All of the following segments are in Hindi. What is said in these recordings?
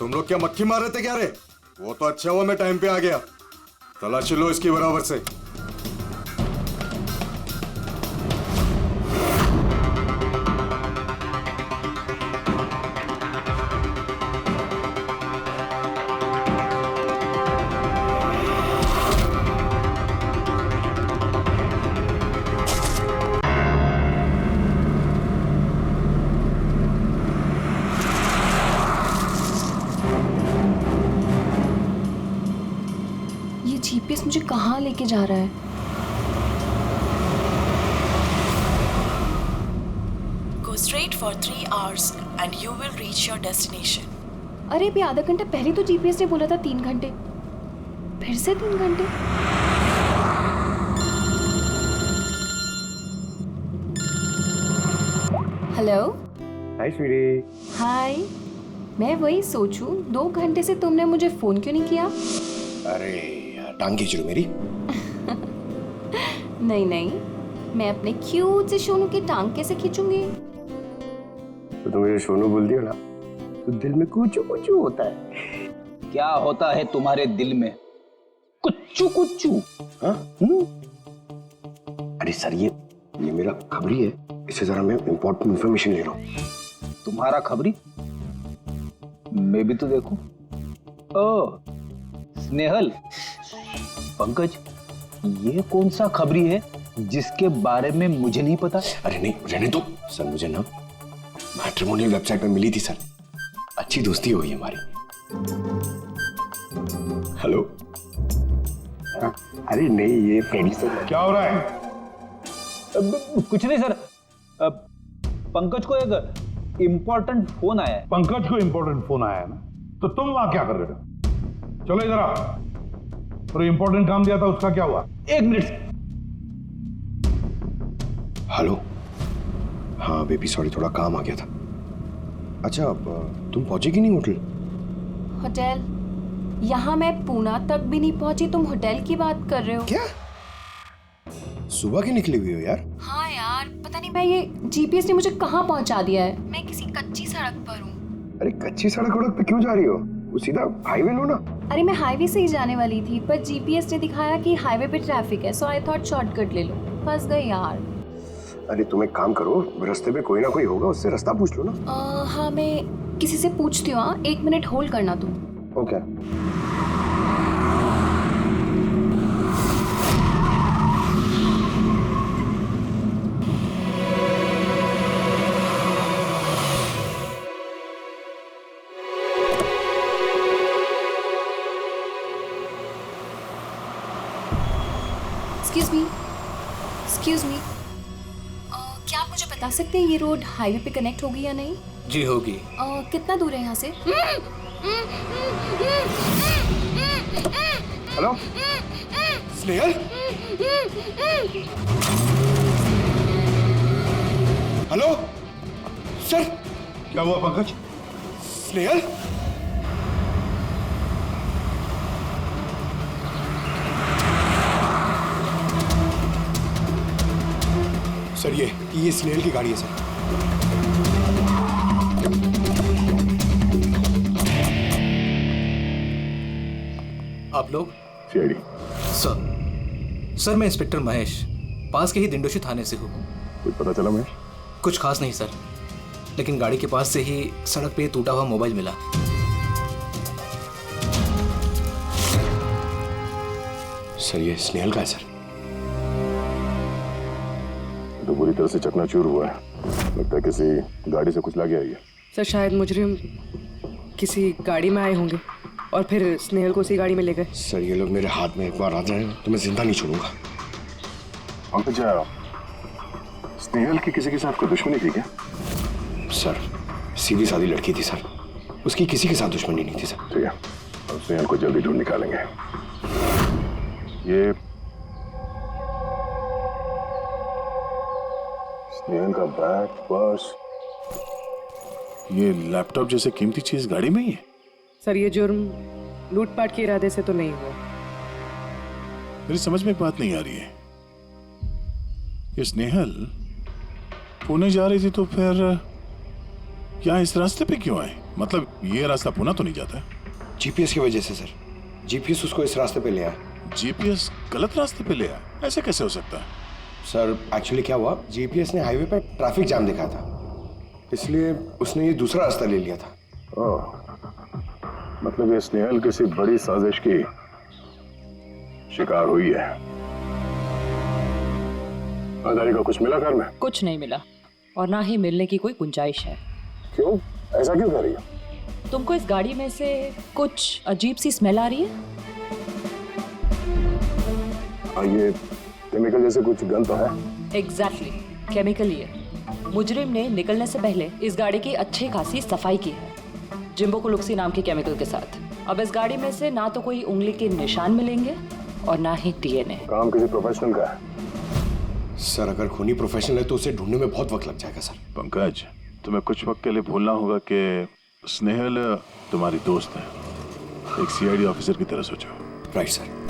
तुम लोग क्या मक्खी मार रहे थे क्या रे? वो तो अच्छा हुआ मैं टाइम पे आ गया। तलाशी लो इसकी बराबर से। जीपीएस मुझे कहाँ लेके जा रहा है? Go straight for 3 hours and you will reach your destination. अरे अभी आधा घंटा पहले तो जीपीएस ने बोला था 3 घंटे, फिर से 3 घंटे। हेलो। हाय स्वीटी। हाय। मैं वही सोचूं 2 घंटे से तुमने मुझे फोन क्यों नहीं किया? अरे यार टांग खींच लो मेरी। नहीं नहीं, मैं अपने क्यूट से सोनू की टांग कैसे खींचूंगी? तो तुम मुझे सोनू बोल दियो ना, तो दिल में कुचू कुचू होता है। क्या होता है तुम्हारे दिल में? कुच्चू कुच्चू। हाँ? अरे सर ये मेरा खबरी है, इससे जरा मैं इंपॉर्टेंट इंफॉर्मेशन ले रहा हूँ। तुम्हारा खबरी? मैं भी तो देखूं। ओ स्नेहल, पंकज, ये कौन सा खबरी है जिसके बारे में मुझे नहीं पता? अरे नहीं रहने दो सर, मुझे ना मैट्रिमोनियल वेबसाइट पे मिली थी सर, अच्छी दोस्ती हुई हमारी। हेलो। अरे नहीं ये फ्रेंड सर। क्या हो रहा है? कुछ नहीं सर, पंकज को एक इम्पोर्टेंट फोन आया है। पंकज को इंपॉर्टेंट फोन आया है ना, तो तुम वहां क्या कर रहे थे? चलो इधर आओ। और इंपॉर्टेंट काम दिया था उसका क्या हुआ? 1 मिनट। हेलो। हाँ बेबी सॉरी, थोड़ा काम आ गया था। अच्छा अब तुम पहुंचे कि नहीं होटल? होटल? यहाँ मैं पूना तक भी नहीं पहुंची, तुम होटल की बात कर रहे हो? क्या सुबह की निकली हुई हो यार? हाँ यार, पता नहीं भाई ये जीपीएस ने मुझे कहाँ पहुंचा दिया है। मैं किसी कच्ची सड़क पर हूँ। अरे कच्ची सड़क पे क्यों जा रही हो? वो सीधा हाईवे लो ना। अरे मैं हाईवे से ही जाने वाली थी, पर जीपीएस ने दिखाया कि हाईवे पे ट्रैफिक है, सो आई थॉट शॉर्टकट ले लो। फंस गई यार। अरे तुम एक काम करो, रास्ते पे कोई ना कोई होगा, उससे रास्ता पूछ लो ना। हाँ मैं किसी से पूछती हूँ। 1 मिनट होल्ड करना तुम। ओके। एक्सक्यूज मी, क्या आप मुझे बता सकते हैं ये रोड हाईवे पे कनेक्ट होगी या नहीं? जी होगी। कितना दूर है यहाँ से? हेलो स्नेहल। Hello sir. क्या हुआ पंकज? स्नेहल। सर ये स्नेहल की गाड़ी है सर। आप लोग? सीआईडी। सर मैं इंस्पेक्टर महेश, पास के ही दिंडोशी थाने से हूँ। कुछ पता चला महेश? कुछ खास नहीं सर, लेकिन गाड़ी के पास से ही सड़क पे टूटा हुआ मोबाइल मिला। सर ये स्नेहल का है सर। तो पूरी तरह से चकनाचूर हुआ है, लगता है किसी गाड़ी से कुचला गया है। सर शायद मुजरिम किसी गाड़ी में आए होंगे और फिर स्नेहल को उसी गाड़ी में ले गए। सर ये लोग मेरे हाथ में एक बार आ जाए तो मैं जिंदा नहीं छोड़ूंगा। पंकज, स्नेहल की किसी के साथ कोई दुश्मनी थी क्या? सर सीधी सादी लड़की थी सर, उसकी किसी के साथ दुश्मनी नहीं थी सर। ठीक है, हम स्नेहल को जल्दी ढूंढ निकालेंगे। ये स्नेहल का बैग, पर्स, ये लैपटॉप जैसे कीमती चीज गाड़ी में ही है। सर ये जुर्म लूटपाट के इरादे से तो नहीं हुआ। मेरी समझ में एक बात नहीं आ रही है, ये स्नेहल पुणे जा रही थी तो फिर यहाँ इस रास्ते पे क्यों आए? मतलब ये रास्ता पुणे तो नहीं जाता है? जीपीएस की वजह से सर। जीपीएस उसको इस रास्ते पे ले आया। जीपीएस गलत रास्ते पे ले आया? ऐसे कैसे हो सकता है? सर एक्चुअली क्या हुआ, जीपीएस ने हाईवे पे ट्रैफिक जाम दिखाया था, इसलिए उसने ये दूसरा रास्ता ले लिया था। ओह, मतलब ये स्नेहल किसी बड़ी साजिश की शिकार हुई है। आधारी को कुछ मिला घर में? कुछ नहीं मिला और ना ही मिलने की कोई गुंजाइश है। क्यों? ऐसा क्यों कर रही हो? तुमको इस गाड़ी में से कुछ अजीब सी स्मेल आ रही है? ये केमिकल जैसे कुछ गंध तो है। एग्जैक्टली, केमिकल ही है। मुजरिम ने निकलने से पहले इस गाड़ी की अच्छी खासी सफाई की है, जिम्बो कुलुक्सी नाम के केमिकल के साथ। अब इस गाड़ी में से ना तो कोई उंगली के निशान मिलेंगे और ना ही डीएनए। काम किसी प्रोफेशनल का है। सर अगर खूनी प्रोफेशनल है तो उसे ढूंढने में बहुत वक्त लग जाएगा सर। पंकज, तुम्हें कुछ वक्त के लिए भूलना होगा कि स्नेहल तुम्हारी दोस्त है। एक सीआईडी ऑफिसर की तरह सोचो। Right sir.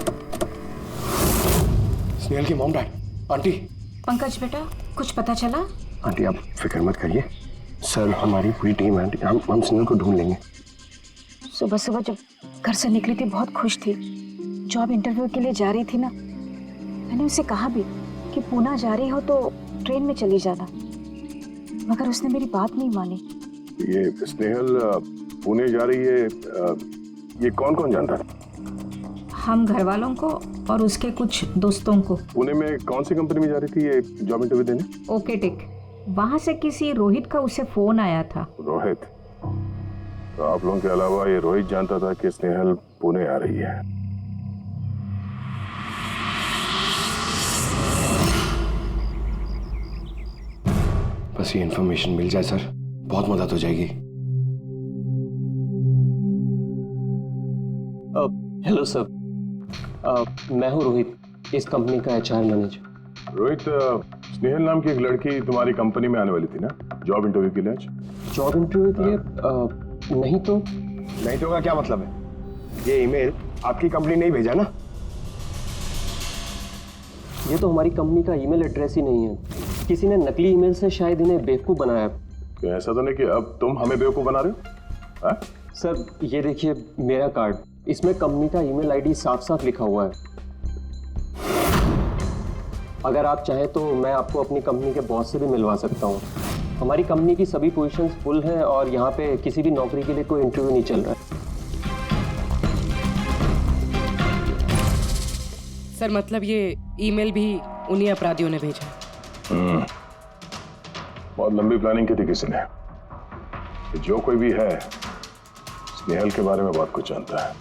स्नेहल की मॉम डैड, आंटी। पंकज बेटा, कुछ पता चला? आंटी आप फिक्र मत करिए, सर हमारी पूरी टीम है आंटी, हम स्नेहल को ढूंढ लेंगे। सुबह सुबह जब घर से निकली थी बहुत खुश थी, जॉब इंटरव्यू के लिए जा रही थी ना, मैंने उसे कहा भी कि पूना जा रही हो तो ट्रेन में चली जाना, मगर उसने मेरी बात नहीं मानी। ये स्नेहल पुणे जा रही है, ये कौन कौन जानता है? हम घर वालों को और उसके कुछ दोस्तों को। पुणे में कौन सी कंपनी में जा रही थी ये जॉब इंटरव्यू देने? ओके टिक, वहाँ से किसी रोहित का उसे फोन आया था। रोहित? तो आप लोगों के अलावा ये रोहित जानता था कि स्नेहल पुणे आ रही है। बस ये इन्फॉर्मेशन मिल जाए सर, बहुत मदद हो जाएगी। हेलो सर, मैं हूँ रोहित, इस कंपनी का HR मैनेजर। रोहित, स्नेहल नाम की एक लड़की तुम्हारी कंपनी में आने वाली थी ना जॉब इंटरव्यू के लिए आज? जॉब इंटरव्यू के लिए? नहीं तो। नहीं तो का क्या मतलब है? ये ईमेल आपकी कंपनी ने ही भेजा ना? ये तो हमारी कंपनी का ईमेल एड्रेस ही नहीं है, किसी ने नकली ईमेल से शायद इन्हें बेवकूफ़ बनाया। क्या ऐसा तो नहीं कि अब तुम हमें बेवकूफ़ बना रहे हो? हाँ? सर ये देखिए मेरा कार्ड, इसमें कंपनी का ईमेल आईडी साफ साफ लिखा हुआ है। अगर आप चाहें तो मैं आपको अपनी कंपनी के बॉस से भी मिलवा सकता हूँ। हमारी कंपनी की सभी पोजीशंस फुल हैं और यहाँ पे किसी भी नौकरी के लिए कोई इंटरव्यू नहीं चल रहा है। सर मतलब ये ईमेल भी उन्हीं अपराधियों ने भेजा। बहुत लंबी प्लानिंग की थी किसी ने। जो कोई भी है स्नेहल के बारे में बहुत कुछ जानता है।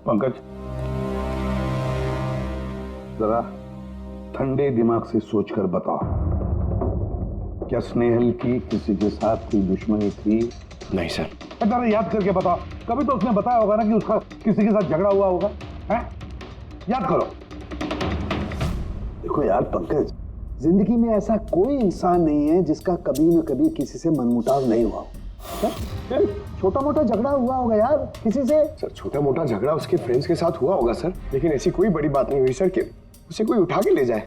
पंकज, जरा ठंडे दिमाग से सोचकर बताओ, क्या स्नेहल की किसी के साथ कोई दुश्मनी थी? नहीं सर। जरा याद करके बताओ, कभी तो उसने बताया होगा ना कि उसका किसी के साथ झगड़ा हुआ होगा, हैं? याद करो। देखो यार पंकज, जिंदगी में ऐसा कोई इंसान नहीं है जिसका कभी न कभी किसी से मनमुटाव नहीं हुआ हो। छोटा मोटा झगड़ा हुआ होगा यार किसी से। सर छोटा मोटा झगड़ा उसके फ्रेंड्स के साथ हुआ होगा सर, लेकिन ऐसी कोई बड़ी बात नहीं हुई सर कि उसे कोई उठा के ले जाए।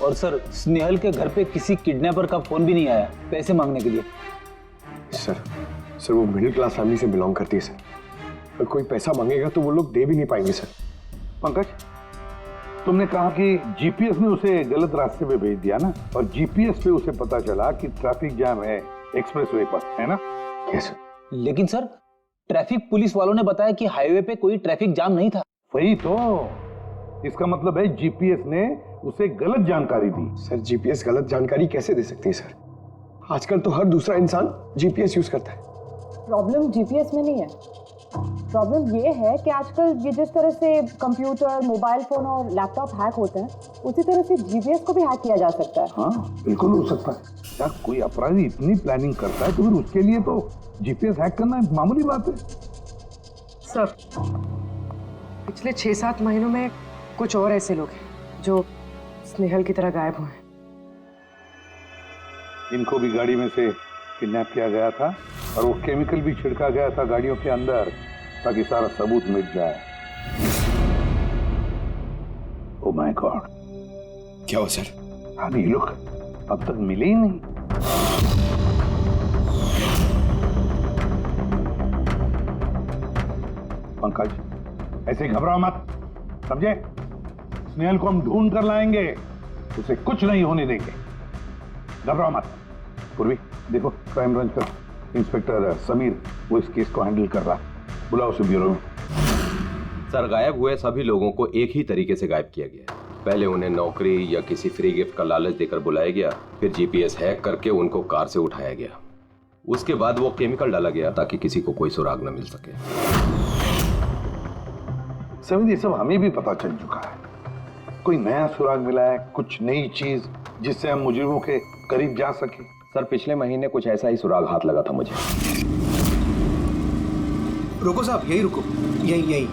और सर स्नेहल के घर पे किसी किडनैपर का फोन भी नहीं आया पैसे मांगने के लिए। सर वो मिडिल क्लास फैमिली से बिलोंग करती है सर, अगर कोई पैसा मांगेगा तो वो लोग दे भी नहीं पाएंगे सर। पंकज, तुमने कहा कि जीपीएस ने उसे गलत रास्ते पे भेज दिया ना, और जीपीएस पे उसे पता चला कि ट्रैफिक जाम है एक्सप्रेसवे पर, है ना? यस। लेकिन सर ट्रैफिक पुलिस वालों ने बताया कि हाईवे पे कोई ट्रैफिक जाम नहीं था। वही तो, इसका मतलब है जीपीएस ने उसे गलत जानकारी दी। सर जीपीएस गलत जानकारी कैसे दे सकती है सर? आजकल तो हर दूसरा इंसान जीपीएस यूज करता है। प्रॉब्लम जीपीएस में नहीं है, प्रॉब्लम ये है कि आजकल ये जिस तरह से कंप्यूटर, मोबाइल फोन और लैपटॉप हैक होते हैं, उसी तरह से जीपीएस को भी हैक किया जा सकता है। हाँ बिल्कुल हो सकता है यार, कोई अपराधी इतनी प्लानिंग करता है तो फिर उसके लिए तो जीपीएस हैक करना मामूली बात है। सर पिछले 6-7 महीनों में कुछ और ऐसे लोग हैं जो स्नेहल की तरह गायब हुए हैं। इनको भी गाड़ी में से किडनैप किया गया था और वो केमिकल भी छिड़का गया था गाड़ियों के अंदर ताकि सारा सबूत मिट जाए। Oh my God. क्या हुआ सर? अभी लोग अब तक मिले ही नहीं। पंकज, ऐसे घबराओ मत, समझे? स्नेहल को हम ढूंढ कर लाएंगे, उसे कुछ नहीं होने देंगे। घबराओ मत। पूर्वी, देखो क्राइम ब्रांच का इंस्पेक्टर समीर वो इस केस को हैंडल कर रहा, बुलाओ उसे ब्यूरो में। सर, गायब हुए सभी लोगों को एक ही तरीके से गायब किया गया है। पहले उन्हें नौकरी या किसी फ्री गिफ्ट का लालच देकर बुलाया गया, फिर जीपीएस हैक करके उनको कार से उठाया गया। उसके बाद वो केमिकल डाला गया ताकि किसी को कोई सुराग न मिल सके। समीर, ये सब हमें भी पता चल चुका है। कोई नया सुराग मिला है, कुछ नई चीज जिससे हम मुजरिमों के करीब जा सके? सर, पिछले महीने कुछ ऐसा ही सुराग हाथ लगा था मुझे। रुको साहब, यही रुको, यही।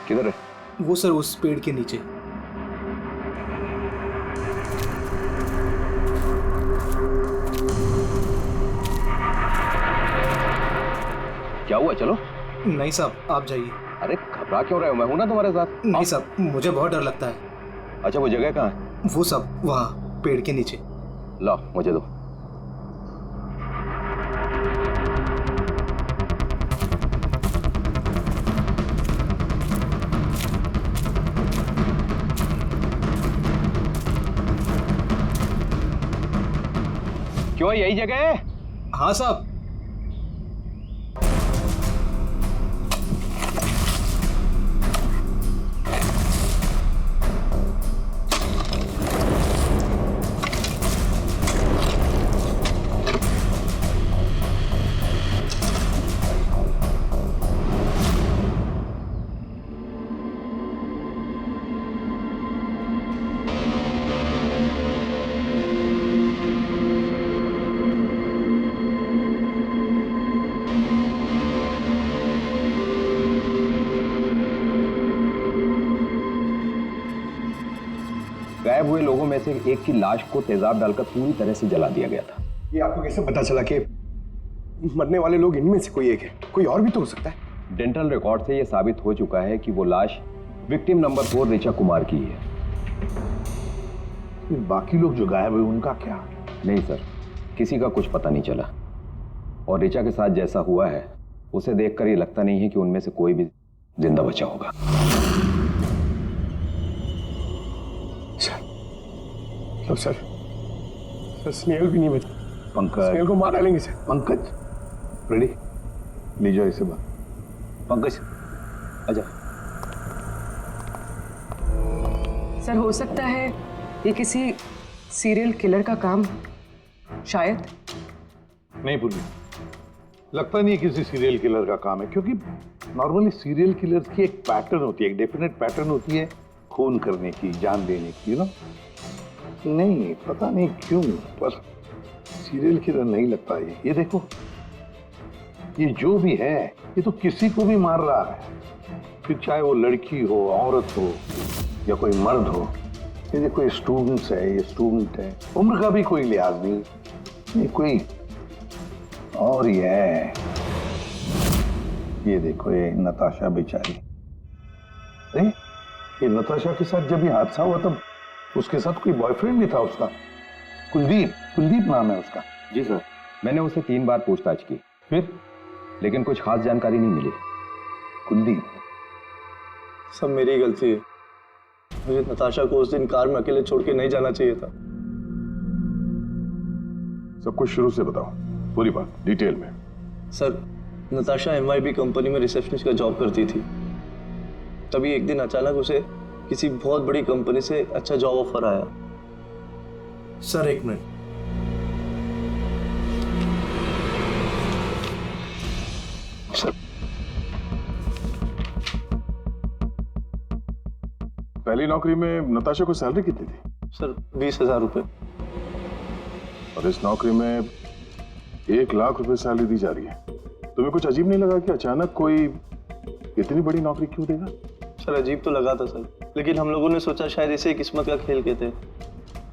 किधर है? वो सर उस पेड़ के नीचे। क्या हुआ? चलो। नहीं साहब, आप जाइए। अरे घबरा क्यों रहे हो? मैं हूं ना तुम्हारे साथ। नहीं साहब, मुझे बहुत डर लगता है। अच्छा, वो जगह कहाँ है? वो साहब वहाँ पेड़ के नीचे। लो, मुझे दो। क्यों, यही जगह है? हाँ साहब। गायब हुए लोगों में से एक की लाश को तेजाब डालकर पूरी तरह से जला दिया गया था। ये आपको कैसे पता चला कि मरने वाले लोग इनमें से कोई एक है? कोई और भी तो हो सकता है। डेंटल रिकॉर्ड से यह साबित हो चुका है कि वो लाश विक्टिम नंबर 4 ऋचा कुमार की है। बाकी लोग जो गायब हुए उनका क्या? नहीं सर, किसी का कुछ पता नहीं चला। और ऋचा के साथ जैसा हुआ है उसे देखकर ये लगता नहीं है कि उनमें से कोई भी जिंदा बचा होगा। सर, स्नेहल भी नहीं बचा। पंकज, स्नेहल को मार डालेंगे सर। पंकज, रेडी? ले जाओ इसे बाहर। पंकज, आजा। सर, हो सकता है ये किसी सीरियल किलर का काम, शायद। नहीं पूर्वी, लगता नहीं है किसी सीरियल किलर का काम है, क्योंकि नॉर्मली सीरियल किलर्स की एक पैटर्न होती है, एक डेफिनेट पैटर्न होती है खून करने की, जान देने की, ना। नहीं, पता नहीं क्यों, पर सीरियल किलर नहीं लगता ये देखो, ये जो भी है ये तो किसी को भी मार रहा है, फिर चाहे वो लड़की हो, औरत हो या कोई मर्द हो। ये देखो, ये स्टूडेंट्स है, ये स्टूडेंट है, उम्र का भी कोई लिहाज नहीं, ये कोई और ही है। ये देखो, ये नताशा बेचारी। अरे, ये नताशा के साथ जब ये हादसा हुआ तब उसके साथ कोई बॉयफ्रेंड भी था उसका, कुलदीप नाम है उसका। जी सर, मैंने उसे 3 बार पूछताछ की, फिर लेकिन कुछ खास जानकारी नहीं मिली। कुलदीप? सब मेरी गलती है, मुझे नताशा को उस दिन कार में अकेले छोड़ के नहीं जाना चाहिए था। सब कुछ शुरू से बताओ, पूरी बात डिटेल में। सर, नताशा MYB कंपनी में रिसेप्शनिस्ट का जॉब करती थी। तभी एक दिन अचानक उसे किसी बहुत बड़ी कंपनी से अच्छा जॉब ऑफर आया। सर, एक मिनट। सर, पहली नौकरी में नताशा को सैलरी कितनी थी? सर, 20,000 रुपए। और इस नौकरी में 1 लाख रुपए सैलरी दी जा रही है। तुम्हें कुछ अजीब नहीं लगा कि अचानक कोई इतनी बड़ी नौकरी क्यों देगा? सर, अजीब तो लगा था सर, लेकिन हम लोगों ने सोचा शायद इसे किस्मत का खेल कहते हैं,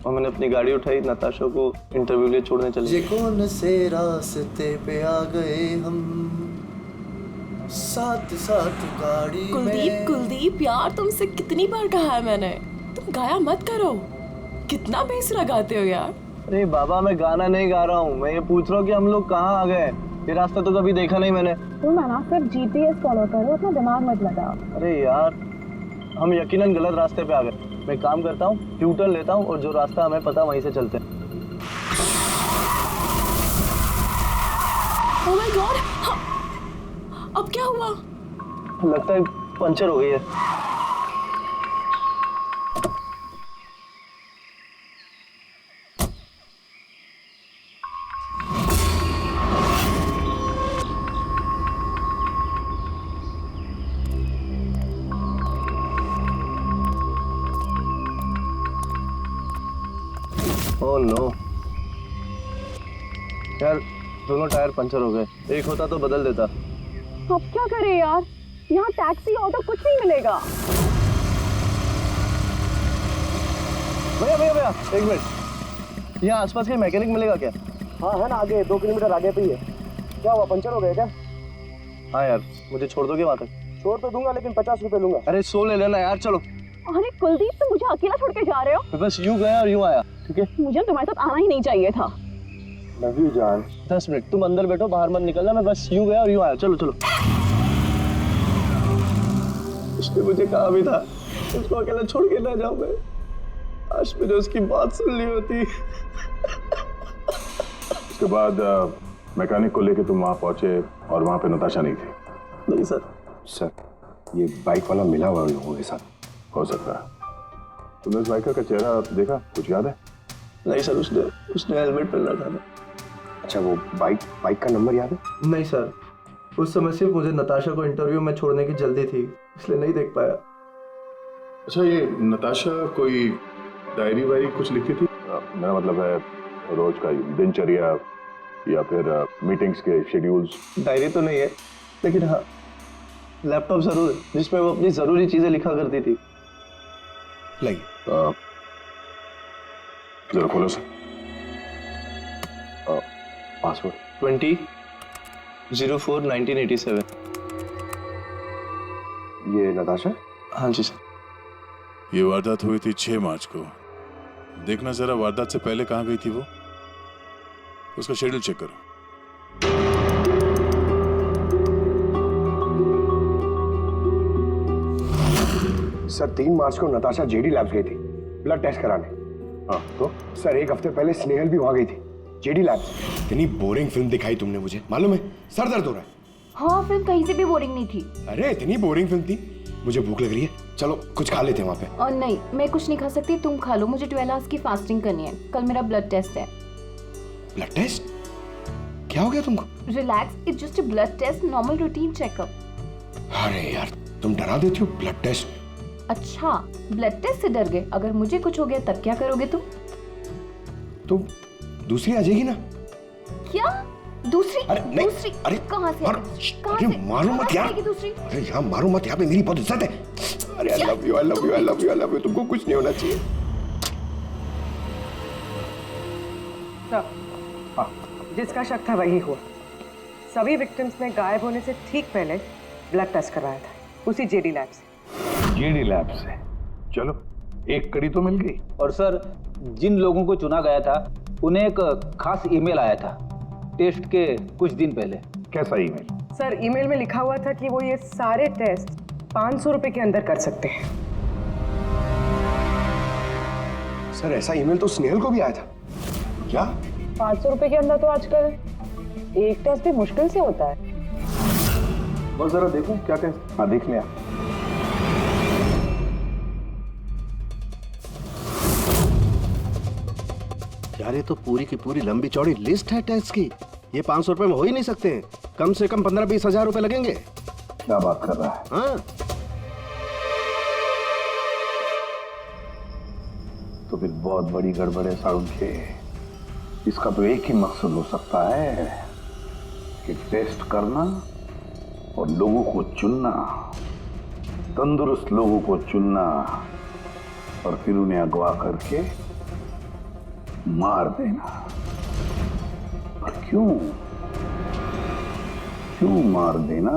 और मैंने अपनी गाड़ी उठाई, नताशा को इंटरव्यू के लिए छोड़ने चले। ये कौन से रास्ते पे आ गए हम, साथ साथ गाड़ी कुलदीप यार, तुमसे कितनी बार कहा है मैंने, तुम गाया मत करो। कितना बेसुरा गाते हो यार। अरे बाबा, मैं गाना नहीं गा रहा हूँ, मैं ये पूछ रहा हूँ कि हम लोग कहाँ आ गए। ये रास्ता तो कभी देखा नहीं मैंने। तुम ना सिर्फ जीपीएस फॉलो करो, अपना दिमाग मत लगाओ। अरे यार, हम यकीनन गलत रास्ते पे आ गए। मैं काम करता हूँ, ट्यूटर लेता हूँ और जो रास्ता हमें पता वहीं से चलते हैं। Oh my God! अब क्या हुआ? लगता है पंचर हो गई है। ओह नो यार, दोनों टायर पंचर हो गए। एक होता तो बदल देता। अब क्या करें यार, यहाँ टैक्सी ऑटो कुछ नहीं मिलेगा। भैया भैया भैया, एक मिनट, यहाँ आसपास के मैकेनिक मिलेगा क्या? हाँ है ना, आगे 2 किलोमीटर आगे पे ही है। क्या हुआ, पंचर हो गया क्या? हाँ यार, मुझे छोड़ दोगे वहाँ तक? छोड़ तो दूंगा, लेकिन 50 रुपए लूंगा। अरे 100 ले लेना यार, चलो। अरे कुलदीप, तुम मुझे अकेला छोड़ के जा रहे हो? मैं बस यूं गया और यूं आया, ठीक है? मुझे तुम्हारे साथ आना ही नहीं चाहिए था। लव यू जान। 10 मिनट तुम अंदर बैठो, बाहर मत निकलना। मैं बस यूं गया और यूं आया। चलो चलो। उसने मुझे कहा भी था उसको अकेला छोड़ के ना जाऊं मैं। आज मैंने उसकी बात सुन ली होती। उसके बाद मैकेनिक को लेके तुम वहां पहुंचे और वहां पे नताशा नहीं थी? नहीं सर। सर, ये बाइक वाला मिला हुआ लोगों के साथ। हो सकता है। तुमने उस बाइकर का चेहरा देखा, कुछ याद है? नहीं सर, उसने हेलमेट पहन रखा था। अच्छा, वो बाइक का नंबर याद है? नहीं सर, उस समय सिर्फ मुझे नताशा को इंटरव्यू में छोड़ने की जल्दी थी, इसलिए नहीं देख पाया। अच्छा, ये नताशा कोई डायरी वायरी कुछ लिखती थी? मेरा मतलब है रोज का दिनचर्या या फिर मीटिंग्स के शेड्यूल्स। डायरी तो नहीं है, लेकिन हाँ लैपटॉप जरूर है, जिसमें वो अपनी जरूरी चीजें लिखा करती थी। लाइए, जरा खोलो सर। पासवर्ड 20/04/1987। ये नताशा? हाँ जी सर। ये वारदात हुई थी 6 मार्च को। देखना जरा वारदात से पहले कहाँ गई थी वो, उसका शेड्यूल चेक करो। सर, 3 मार्च को नताशा जेडी लैब्स गई थी ब्लड टेस्ट कराने। हाँ तो? सर, 1 हफ्ते पहले स्नेहल भी वहां गई थी जेडी लैब्स। इतनी बोरिंग फिल्म दिखाई तुमने मुझे, मालूम है? सर दर्द हो रहा है। हाँ, फिल्म कहीं से भी बोरिंग नहीं थी। अरे इतनी बोरिंग फिल्म थी। मुझे भूख लग रही है, चलो कुछ खा लेते हैं वहाँ पे। और नहीं, मैं कुछ नहीं खा सकती, तुम खा लो। मुझे 12 आवर्स की फास्टिंग करनी है, कल मेरा ब्लड टेस्ट है। Blood test? क्या हो गया तुमको? Relax, it's just a blood test, normal routine checkup. अरे यार, तुम डरा देती हो। Blood test? अच्छा, ब्लड टेस्ट से डर गए। अगर मुझे कुछ हो गया तब क्या करोगे तुम? तुम दूसरी आ जाएगी ना? क्या दूसरी? अरे नहीं, दूसरी? अरे कहाँ से? अरे मारो मत यार। दूसरी? अरे यहाँ मारो मत, यहाँ पे मेरी बहुत इज्जत है। अरे I love you, I love you, I love you, I love you. तुमको कुछ नहीं होना चाहिए। जिसका शक था वही हुआ। सभी विक्टिम्स ने गायब होने से ठीक पहले ब्लड टेस्ट करवाया था, उसी जेडी लैब से। जेडी लैब से? चलो, एक कड़ी तो मिल गई। और सर, जिन लोगों को चुना गया था उन्हें एक खास ईमेल आया था टेस्ट के कुछ दिन पहले। कैसा ईमेल? सर, ईमेल में लिखा हुआ था कि वो ये सारे टेस्ट 500 रुपए के अंदर कर सकते हैं। सर, ऐसा ईमेल तो स्नेहल को भी आया था। क्या 500 रुपए के अंदर तो आजकल एक टेस्ट भी मुश्किल से होता है। बस जरा देखो क्या टेस्ट। हाँ, देख लिया। यार, ये तो पूरी की पूरी लंबी चौड़ी लिस्ट है टेस्ट की। ये 500 रुपए में हो ही नहीं सकते। कम से कम 15-20 हजार रुपए लगेंगे। क्या बात कर रहा है? हाँ, तो फिर बहुत बड़ी गड़बड़ है सारुण के। इसका तो एक ही मकसद हो सकता है कि टेस्ट करना और लोगों को चुनना, तंदुरुस्त लोगों को चुनना और फिर उन्हें अगवा करके मार देना। और क्यों मार देना?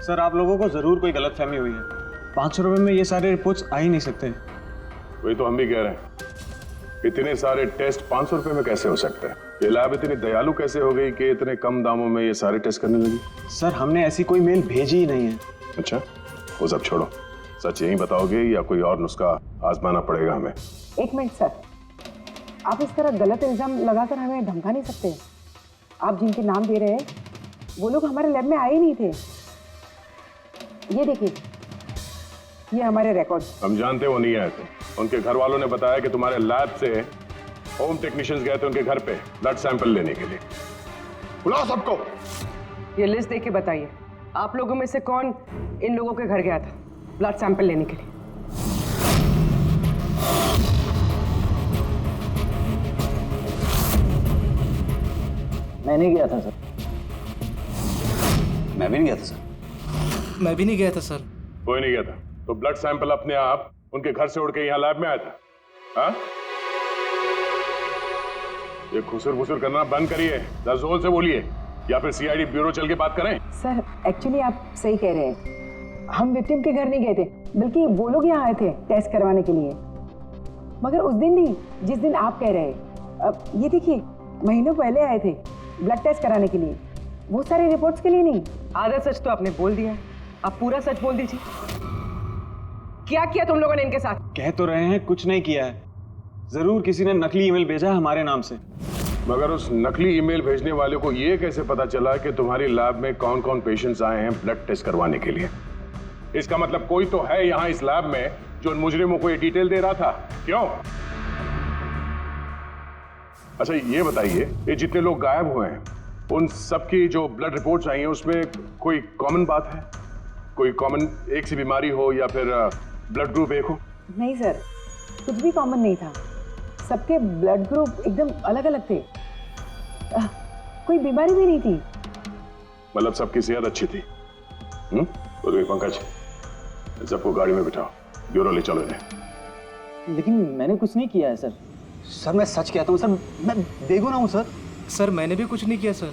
सर आप लोगों को जरूर कोई गलतफहमी हुई है। 500 रुपए में ये सारे रिपोर्ट्स आ ही नहीं सकते। वही तो हम भी कह रहे हैं, इतने सारे टेस्ट 500 रुपए में कैसे हो सकते हैं? ये लैब इतनी दयालु कैसे हो गई कि इतने कम दामों में ये सारे टेस्ट करने लगी? सर हमने ऐसी कोई मेल भेजी ही नहीं है। अच्छा, वो सब छोड़ो, सच यही बताओगे या कोई और नुस्खा आजमाना पड़ेगा हमें? एक मिनट सर, आप इस तरह गलत इल्जाम लगाकर हमें धमका नहीं सकते। आप जिनके नाम दे रहे हैं वो लोग हमारे लैब में आए ही नहीं थे। ये देखिए, ये हमारे रिकॉर्ड। हम जानते वो नहीं आए थे। उनके घर वालों ने बताया कि तुम्हारे लैब से होम टेक्नीशियंस गए थे उनके घर पे ब्लड सैंपल लेने के लिए। बुलाओ सबको। ये लिस्ट देख के बताइए, आप लोगों में से कौन इन लोगों के घर गया था ब्लड सैंपल लेने के लिए? मैं नहीं गया था सर। मैं भी नहीं गया था सर। मैं भी नहीं गया था सर। कोई नहीं गया था, तो ब्लड सैंपल अपने आप उनके घर से उड़ के यहाँ लैब में आया था? हाँ? ये खुसर करना बंद करिए, जोर से बोलिए, या फिर सीआईडी ब्यूरो चल के बात करें। सर एक्चुअली आप सही कह रहे हैं, हम विक्टिम के घर नहीं गए थे, बल्कि वो लोग यहाँ आए थे टेस्ट करवाने के लिए। मगर उस दिन नहीं जिस दिन आप कह रहे हैं। अब ये देखिए, महीनों पहले आए थे ब्लड टेस्ट कराने के लिए, वो सारे रिपोर्ट्स के लिए नहीं। आधा सच तो आपने बोल दिया है, आप पूरा सच बोल दीजिए। क्या किया तुम लोगों ने इनके साथ? कह तो रहे हैं कुछ नहीं किया है, जरूर किसी ने नकली ईमेल भेजा है हमारे नाम से। मगर उस नकली ईमेल भेजने वाले को ये कैसे पता चला कि तुम्हारी लैब में कौन कौन पेशेंट्स आए हैं ब्लड टेस्ट करवाने के लिए? इसका मतलब कोई तो है यहाँ इस लैब में जो उन मुजरिमों को ये डिटेल दे रहा था, क्यों? अच्छा ये बताइए, ये जितने लोग गायब हुए हैं उन सबकी जो ब्लड रिपोर्ट्स आई हैं उसमें कोई कॉमन बात है? कोई कॉमन एक सी बीमारी हो या फिर ब्लड ग्रुप एक हो? नहीं सर, कुछ भी कॉमन नहीं था। सबके ब्लड ग्रुप एकदम अलग अलग थे। कोई बीमारी भी नहीं थी। मतलब सबकी सेहत अच्छी थी? तो पंकज, सबको गाड़ी में बिठाओ, ब्यूरो ले चलो इन्हें। लेकिन मैंने कुछ नहीं किया है सर। सर मैं सच कहता हूँ सर, मैं बेगुनाह हूँ सर। सर मैंने भी कुछ नहीं किया सर।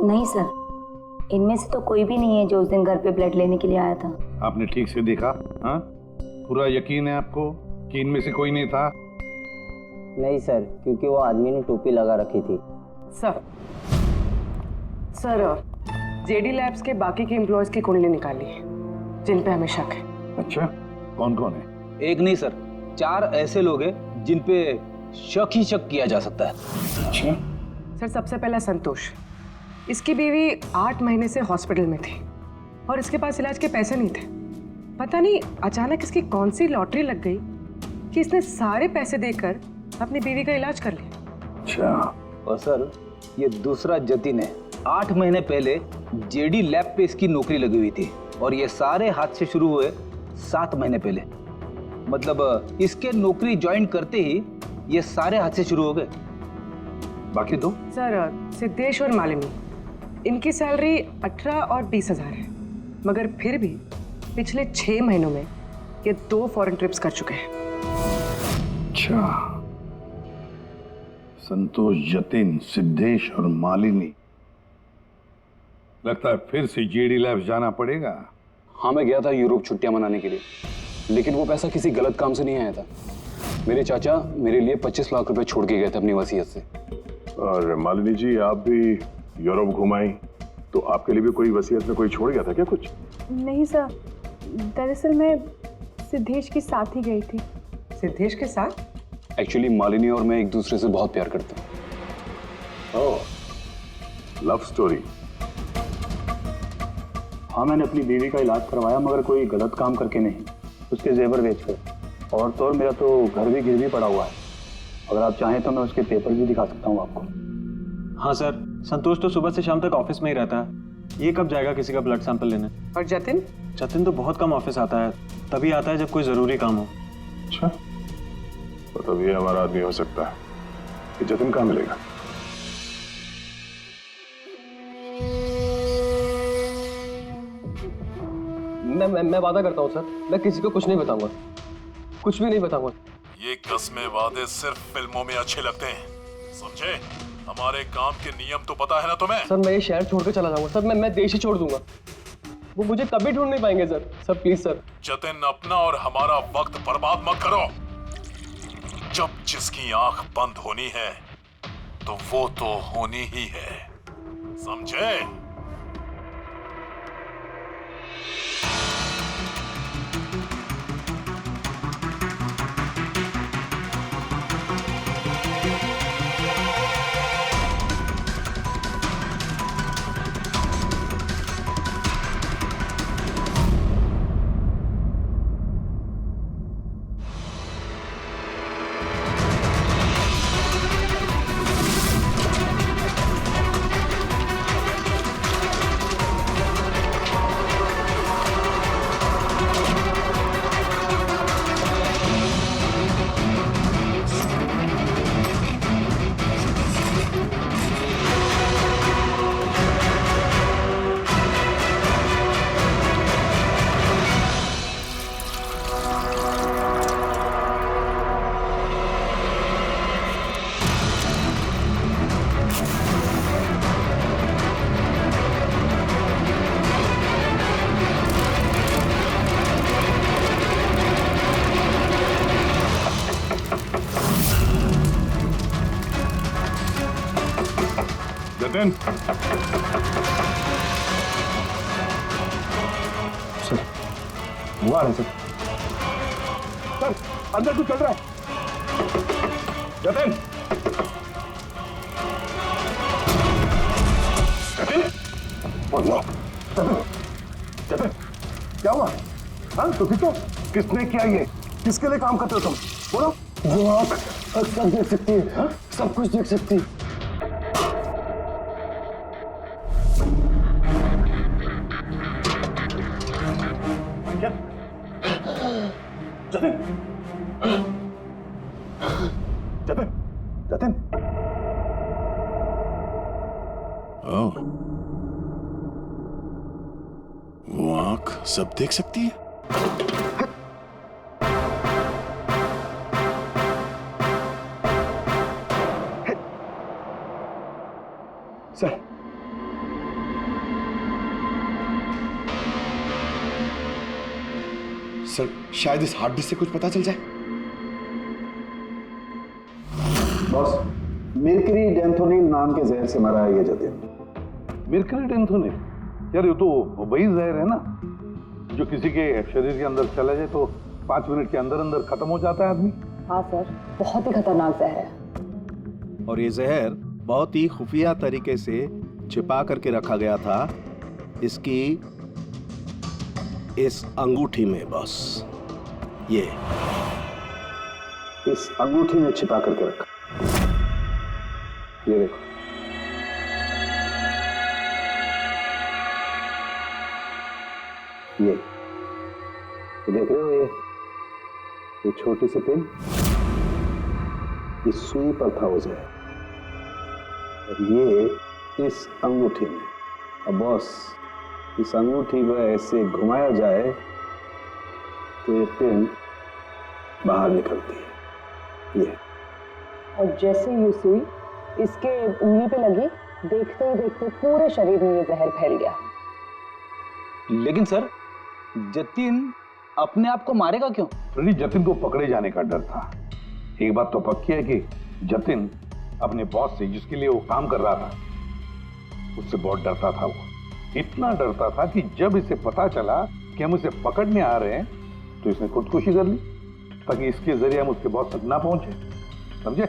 नहीं सर, इनमें से तो कोई भी नहीं है जो उस दिन घर पे ब्लड लेने के लिए आया था। आपने ठीक से देखा? हाँ, पूरा यकीन है आपको कि इनमें से कोई नहीं था? नहीं सर, क्योंकि वो आदमी ने टोपी लगा रखी थी। सर जेडी लैब्स के बाकी के एम्प्लॉयज की कुंडली निकाली है जिन पे हमें शक है। अच्छा, कौन कौन है? एक नहीं सर, 4 ऐसे लोग हैं जिन पे शक ही शक किया जा सकता है। अच्छा सर, सबसे पहला संतोष, इसकी बीवी 8 महीने से हॉस्पिटल में थी और इसके पास इलाज के पैसे नहीं थे। पता नहीं अचानक इसकी कौन सी लॉटरी लग गई कि इसने सारे पैसे देकर अपनी बीवी का इलाज कर लिया। अच्छा। और सर ये दूसरा जतिन है, 8 महीने पहले जेडी लैब पे इसकी नौकरी लगी हुई थी और ये सारे हादसे शुरू हुए 7 महीने पहले। मतलब इसके नौकरी ज्वाइन करते ही ये सारे हादसे शुरू हो गए। बाकी दो? सर सिद्धेश और मालिनी, इनकी सैलरी 18 और 20 हजार है, मगर फिर भी पिछले 6 महीनों में ये 2 फॉरेन ट्रिप्स कर चुके हैं। अच्छा, संतोष, जतिन, सिद्धेश और मालिनी। लगता है फिर से जेडी लैब्स जाना पड़ेगा। हाँ, मैं गया था यूरोप छुट्टियां मनाने के लिए, लेकिन वो पैसा किसी गलत काम से नहीं आया था। मेरे चाचा मेरे लिए 25 लाख रुपए छोड़ के गए थे अपनी वसीयत से। और मालिनी जी, आप भी यूरोप घुमाई, तो आपके लिए भी कोई वसीयत में कोई छोड़ गया था क्या कुछ? नहीं सर, दरअसल मैं सिद्धेश के साथ ही गई थी। सिद्धेश के साथ? एक्चुअली मालिनी और मैं एक दूसरे से बहुत प्यार करते हैं। ओह, लव स्टोरी। हाँ, मैंने अपनी बीवी का इलाज करवाया, मगर कोई गलत काम करके नहीं, उसके जेवर बेचकर। और तो और मेरा तो घर भी गिरवी पड़ा हुआ है। अगर आप चाहें तो मैं उसके पेपर भी दिखा सकता हूँ आपको। हाँ सर, संतोष तो सुबह से शाम तक ऑफिस में ही रहता है। ये कब जाएगा किसी का ब्लड सैंपल लेने? और जतिन? जतिन तो बहुत कम ऑफिस आता है, तभी आता है जब कोई जरूरी काम हो। अच्छा, तो तब ये हमारा आदमी हो सकता है। कि जतिन कहाँ मिलेगा? मैं वादा करता हूँ सर, मैं किसी को कुछ नहीं बताऊंगा, कुछ भी नहीं बताऊंगा। ये कस्में वादे सिर्फ फिल्मों में अच्छे लगते हैं, समझे? हमारे काम के नियम तो पता है ना तुम्हें? सर मैं ये शहर छोड़ के चला जाऊंगा सर, मैं देश ही छोड़ दूंगा, वो मुझे कभी ढूंढ नहीं पाएंगे sir. Sir please sir. Jatin, अपना और हमारा वक्त बर्बाद मत करो। जब जिसकी आंख बंद होनी है तो वो तो होनी ही है, समझे? जतिन, सर वो आ रहे सर। सर अंदर कुछ चल रहा है। जतिन, जतिन, जतिन, क्या हुआ? हाँ तो ठीक हो? किसने किया ये? किसके लिए काम करते हो तुम? बोलो। वो आँख सब देख सकती है, हाँ? सब कुछ देख सकती है। जतिन, जतिन, जतिन। ओह, वो आंख सब देख सकती है? सर, सर शायद इस हार्ड डिस्क से कुछ पता चल जाए। बॉस, मिर्करी डेंथोनिल नाम के जहर से मरा है ये जतिन। मिर्करी डेंथोनिल? यार ये तो वही जहर है ना जो किसी के शरीर के अंदर चला जाए तो 5 मिनट के अंदर अंदर खत्म हो जाता है आदमी। हाँ सर, बहुत ही खतरनाक जहर है। और ये जहर बहुत ही खुफिया तरीके से छिपा करके रखा गया था इसकी इस अंगूठी में। बॉस, ये इस अंगूठी में छिपा करके रखा। ये देखो, ये देख रहे हो? ये छोटी सी पिन, इस सुई पर था वो जहर, और ये इस अंगूठी में। अब बॉस, इस अंगूठी को ऐसे घुमाया जाए तो ये पिन बाहर निकलती है। ये और जैसे ये सुई इसके उंगली पे लगी, देखते ही देखते पूरे शरीर में ये जहर फैल गया। लेकिन सर, जतिन अपने आप को मारेगा क्यों? फ्रेडी, जतिन को पकड़े जाने का डर था। एक बात तो पक्की है कि जतिन अपने बॉस से, जिसके लिए वो काम कर रहा था, उससे बहुत डरता था। वो इतना डरता था कि जब इसे पता चला कि हम उसे पकड़ने आ रहे हैं तो इसने खुदकुशी कर ली ताकि इसके जरिए हम उसके बॉस तक ना पहुंचे। समझे?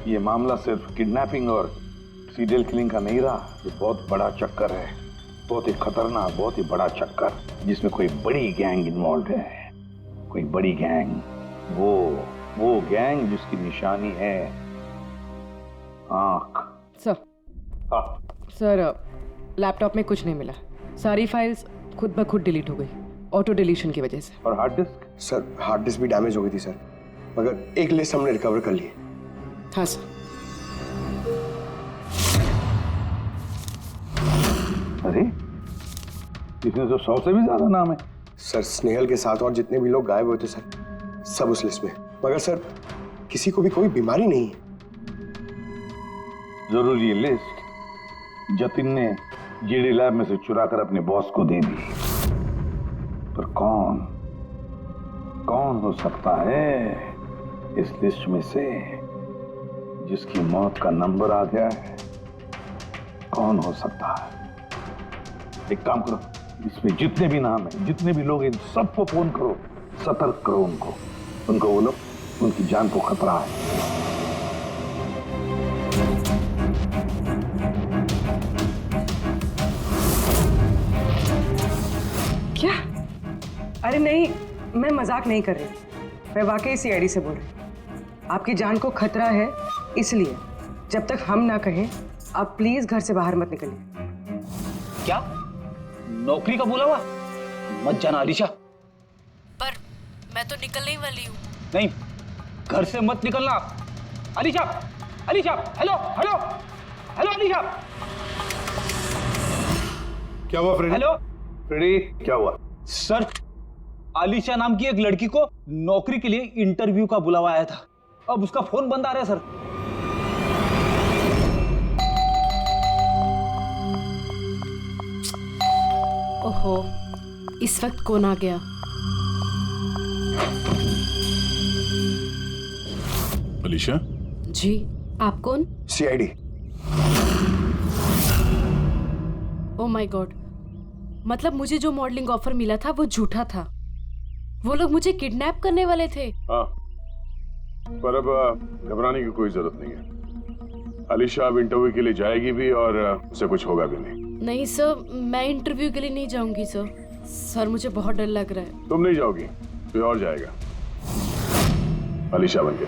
ये मामला सिर्फ किडनैपिंग और सीरियल किलिंग का नहीं रहा, ये बहुत बड़ा चक्कर है, बहुत ही खतरनाक, बहुत ही बड़ा चक्कर, जिसमें कोई बड़ी गैंग इन्वॉल्व है। कोई बड़ी गैंग, वो गैंग जिसकी निशानी है आंख। सर, सर लैपटॉप में कुछ नहीं मिला, सारी फाइल्स खुद ब खुद डिलीट हो गई ऑटो डिलीशन की वजह से। और hard disk? Sir hard disk भी डैमेज हो गई थी सर, मगर एक लिस्ट हमने रिकवर कर ली है। हाँ सर। अरे इसमें तो 100 से भी ज्यादा नाम है। सर स्नेहल के साथ और जितने भी लोग गायब हुए थे सर, सब उस लिस्ट में। मगर सर किसी को भी कोई बीमारी नहीं है। जरूर ये लिस्ट जतिन ने जीडी लैब में से चुरा कर अपने बॉस को दे दी, पर कौन हो सकता है इस लिस्ट में से जिसकी मौत का नंबर आ गया है? कौन हो सकता है? एक काम करो, इसमें जितने भी नाम है, जितने भी लोग हैं, सबको फोन करो, सतर्क करो उनको बोलो उनकी जान को खतरा है। क्या? अरे नहीं, मैं मजाक नहीं कर रही, मैं वाकई सीआईडी से बोल रही हूँ। आपकी जान को खतरा है, इसलिए जब तक हम ना कहें आप प्लीज घर से बाहर मत निकलिए। क्या नौकरी का बोला हुआ? मत जाना अलीशा। पर मैं तो निकलने ही वाली हूँ। नहीं, घर से मत निकलना। Alisha, Alisha, hello hello hello Alisha. क्या हुआ फ्रेडी? हेलो फ्रेडी, क्या हुआ? सर, आलिशा नाम की एक लड़की को नौकरी के लिए इंटरव्यू का बुलावा आया था। अब उसका फोन बंद आ रहा है सर। ओहो, इस वक्त कौन आ गया? अलीशा? जी, आप कौन? सीआईडी। ओह माय गॉड, मतलब मुझे जो मॉडलिंग ऑफर मिला था वो झूठा था। वो लोग मुझे किडनैप करने वाले थे। हाँ, पर अब घबराने की कोई जरूरत नहीं है। अलीशा अब इंटरव्यू के लिए जाएगी भी और उसे कुछ होगा भी नहीं। नहीं सर, मैं इंटरव्यू के लिए नहीं जाऊंगी सर। सर, मुझे बहुत डर लग रहा है। तुम नहीं जाओगी, कोई और जाएगा अलीशा बनके।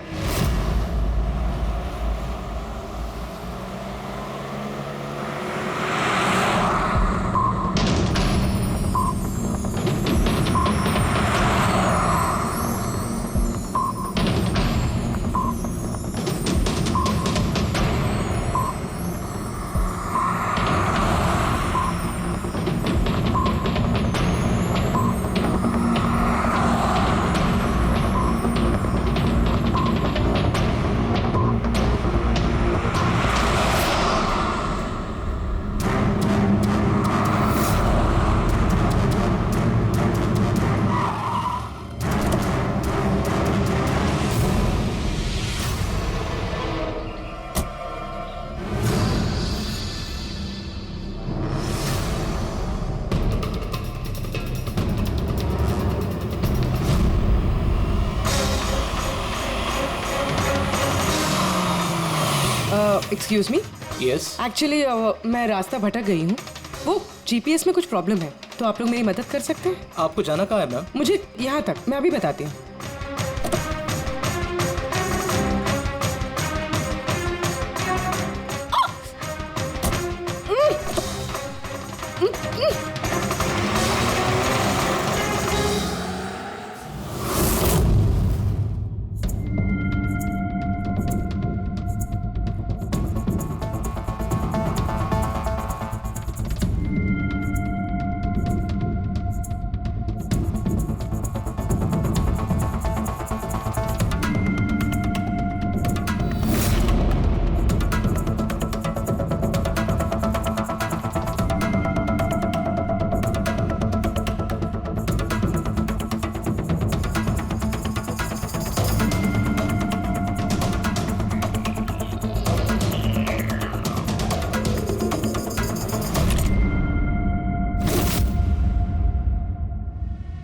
Excuse me. यस। एक्चुअली मैं रास्ता भटक गई हूँ। वो जीपीएस में कुछ प्रॉब्लम है, तो आप लोग मेरी मदद कर सकते हैं? आपको जाना कहाँ है मैम? मुझे यहाँ तक, मैं अभी बताती हूँ।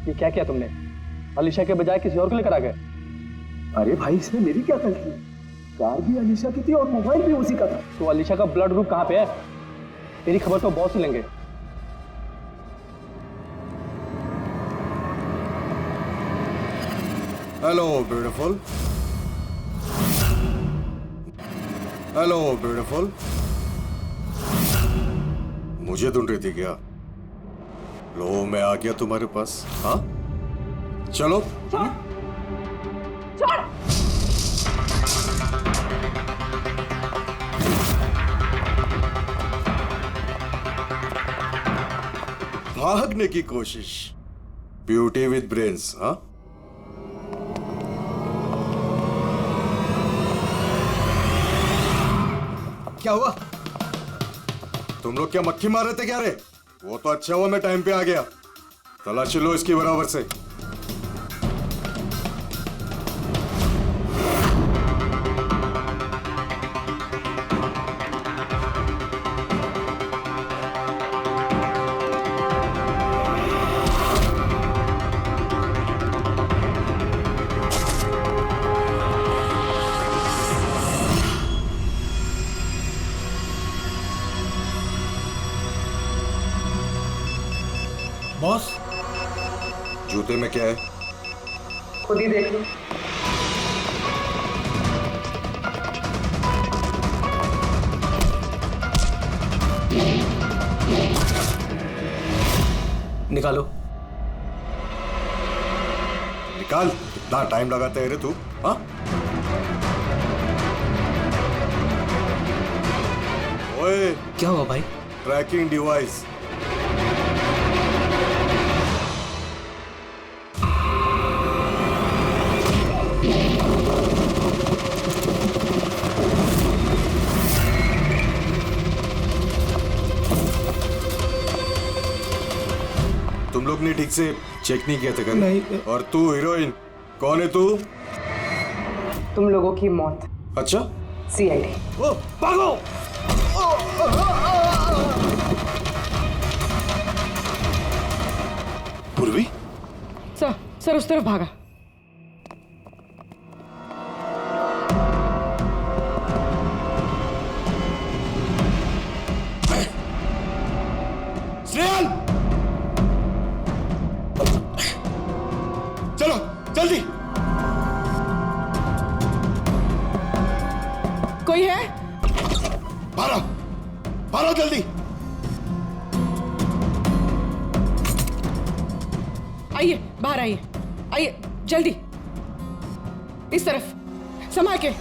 ये क्या किया तुमने? अलीशा के बजाय किसी और को लेकर आ गए? अरे भाई, इसमें मेरी क्या गलती? कार भी अलीशा की थी और मोबाइल भी उसी का था। तो अलीशा का ब्लड ग्रुप कहाँ पे है? तेरी खबर तो बॉस ही लेंगे। Hello beautiful. Hello beautiful. मुझे ढूंढ रही थी क्या? लो, मैं आ गया तुम्हारे पास। हाँ, चलो। भागने की कोशिश। ब्यूटी विद ब्रेन्स, हाँ? क्या हुआ? तुम लोग क्या मक्खी मार रहे थे क्या रे? वो तो अच्छा हुआ मैं टाइम पे आ गया। तलाशी लो इसकी बराबर से। बॉस, जूते में क्या है? खुद ही देख लो। निकालो। निकाल। इतना टाइम लगाते है रे तू, हाँ? ओए, क्या हुआ भाई? Tracking device. तुम लोग ने ठीक से चेक नहीं किया था कल? नहीं। और तू हीरोइन, कौन है तू? तुम लोगों की मौत। अच्छा, सीआईडी। ओ, भागो! पूर्वी? सर उस तरफ भागा। श्रेयल! चलो जल्दी। कोई है? भारो, भारो जल्दी। आइए, बाहर आइए, आइए जल्दी। इस तरफ, संभाल के।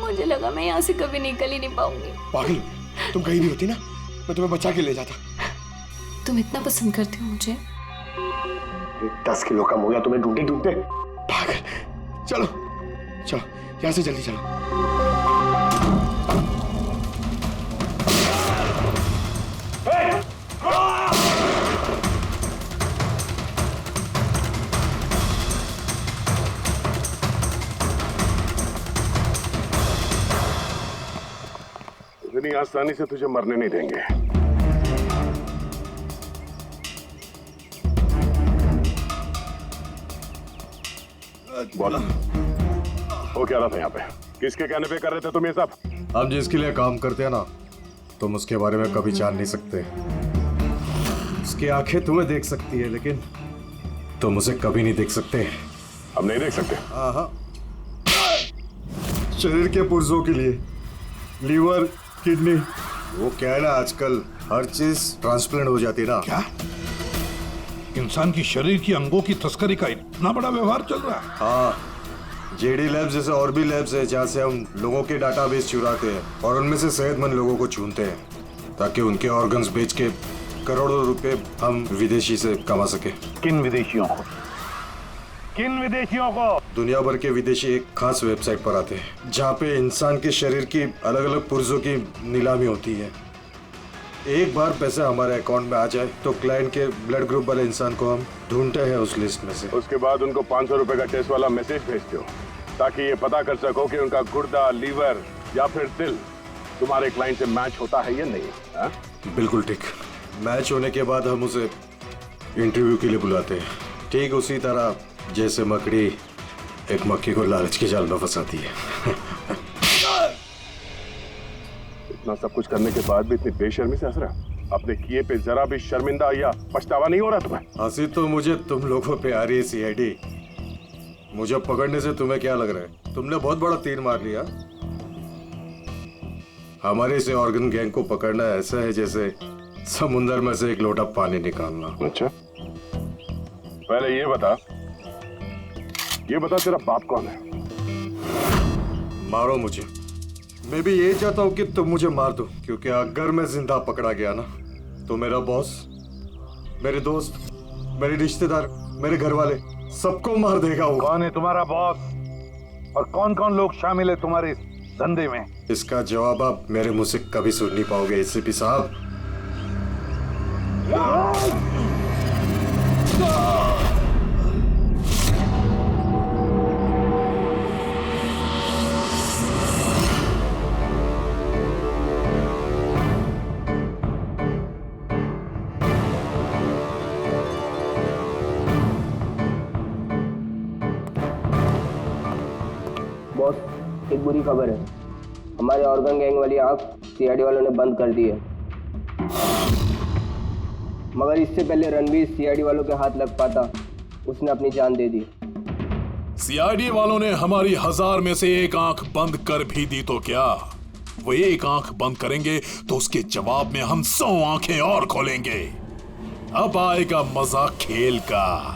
मुझे लगा मैं यहाँ से कभी निकल ही नहीं पाऊंगी। पागल, तुम कहीं नहीं होती ना, मैं तुम्हें बचा के ले जाता। तुम इतना पसंद करते हो मुझे? 10 किलो कम हो गया तुम्हें ढूंढते ढूंढते। पागल, चलो चलो यहाँ से जल्दी चलो। इतनी आसानी से तुझे मरने नहीं देंगे। बोलो, वो क्या रहा था यहाँ पे? किसके कहने पे कर रहे थे तुम ये सब? हम जिसके लिए काम करते हैं ना, तुम उसके बारे में कभी जान नहीं सकते। उसकी आंखें तुम्हें देख सकती है, लेकिन तुम उसे कभी नहीं देख सकते। हम नहीं देख सकते? हाँ, शरीर के पुर्जों के लिए लीवर, किडनी, वो क्या है ना, आजकल हर चीज ट्रांसप्लांट हो जाती है ना। क्या? इंसान की शरीर की अंगों की तस्करी का इतना बड़ा व्यवहार चल रहा है? हाँ, जेडी लैब्स जैसे और भी लैब्स है जहाँ से हम लोगों के डाटाबेस चुराते हैं और उनमें से सेहतमंद लोगों को चुनते हैं ताकि उनके ऑर्गन्स बेच के करोड़ों रुपए हम विदेशी से कमा सके। किन विदेशियों को? किन विदेशियों को? दुनिया भर के विदेशी एक खास वेबसाइट पर आते हैं जहाँ पे इंसान के शरीर की अलग अलग पुर्जों की नीलामी होती है। एक बार पैसा हमारे अकाउंट में आ जाए तो क्लाइंट के ब्लड ग्रुप वाले इंसान को हम ढूंढते हैं उस लिस्ट में से। उसके बाद उनको 500 रुपए का टेस्ट वाला मैसेज भेजते हो ताकि ये पता कर सको कि उनका गुर्दा, लीवर या फिर दिल तुम्हारे क्लाइंट से मैच होता है या नहीं। हा? बिल्कुल ठीक। मैच होने के बाद हम उसे इंटरव्यू के लिए बुलाते हैं, ठीक उसी तरह जैसे मकड़ी एक मक्खी को लालच के जाल में फंसाती है। इतना सब कुछ करने के बाद भी इतनी बेशर्मी से हंस रहा? अपने किए पे जरा भी शर्मिंदा या पछतावा नहीं हो रहा तुम्हें? हंसी तो मुझे तुम लोगों पे आ रही है सीआईडी। मुझे पकड़ने से तुम्हें क्या लग रहा है? तुमने बहुत बड़ा तीर मार लिया। हमारे से ऑर्गन गैंग को पकड़ना ऐसा है जैसे समुंदर में से एक लोटा पानी निकालना। अच्छा, पहले ये बता तेरा बाप कौन है? मारो मुझे। मैं भी ये चाहता हूँ कि तुम मुझे मार दो, क्योंकि अगर मैं जिंदा पकड़ा गया ना तो मेरा बॉस, मेरे दोस्त, मेरे रिश्तेदार, मेरे घर वाले सबको मार देगा वो। कौन है तुम्हारा बॉस और कौन कौन लोग शामिल है तुम्हारे इस धंधे में? इसका जवाब आप मेरे मुंह से कभी सुन नहीं पाओगे एसीपी साहब। बॉस, एक बुरी खबर है। हमारे ऑर्गन गैंग वाली आंख सीआईडी वालों ने बंद कर दी है। मगर इससे पहले रणवीर सीआईडी वालों के हाथ लग पाता, उसने अपनी जान दे दी। सीआईडी वालों ने हमारी 1000 में से एक आंख बंद कर भी दी तो क्या? वो एक आंख बंद करेंगे तो उसके जवाब में हम 100 आंखें और खोलेंगे। अब आएगा मजा खेल का।